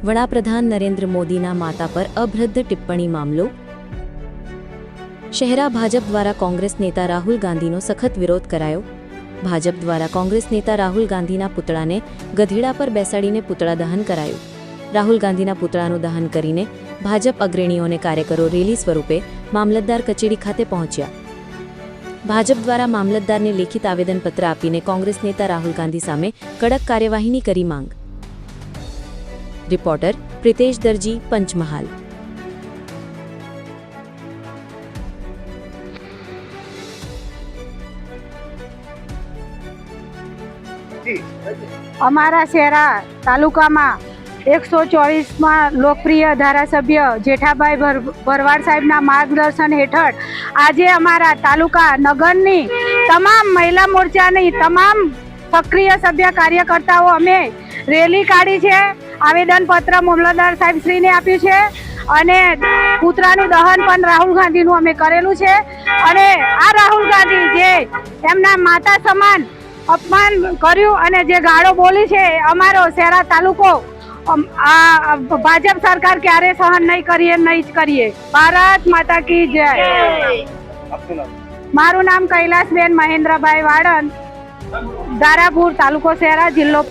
વડાપ્રધાન નરેન્દ્ર મોદીના માતા પર અભદ્ર ટિપ્પણી મામલો। શહેરા ભાજપ દ્વારા કોંગ્રેસ નેતા રાહુલ ગાંધીનો સખત વિરોધ કરાયો। ભાજપ દ્વારા કોંગ્રેસ નેતા રાહુલ ગાંધીના પુતળાને ગધેડા પર બેસાડીને પુતળા દહન કરાયું। રાહુલ ગાંધીના પુતળાનું દહન કરીને ભાજપ અગ્રણીઓ અને કાર્યકરો રેલી સ્વરૂપે મામલતદાર કચેરી ખાતે પહોંચ્યા। ભાજપ દ્વારા મામલતદારને લેખિત આવેદનપત્ર આપીને કોંગ્રેસ નેતા રાહુલ ગાંધી સામે કડક કાર્યવાહીની કરી માંગ। રિપોર્ટર પ્રિતેશ દરજી, પંચમહાલ। અમારા શહેરા તાલુકામાં 124માં લોકપ્રિય ધારાસભ્ય જેઠાભાઈ ભરવાડ સાહેબના માર્ગદર્શન હેઠળ આજે અમારા તાલુકા નગરની તમામ મહિલા મોરચાની તમામ સક્રિય સભ્ય કાર્યકર્તાઓ અમે રેલી કાઢી છે। આવેદનપત્ર મામલતદાર સાહેબ શ્રીને આપ્યું છે અને પુતળાનું દહન પણ રાહુલ ગાંધીનું અમે કરેલું છે। અને આ રાહુલ ગાંધી જે એમના માતા સમાન અપમાન કર્યું અને જે ગાળો બોલી છે, અમારો શહેરા તાલુકો આ ભાજપ સરકાર ક્યારે સહન નહીં કરીએ, નહીં જ કરીએ। ભારત માતા કી જય। મારું નામ કૈલાસબેન મહેન્દ્રભાઈ વાળન, ધારાપુર, તાલુકો શહેરા, જિલ્લો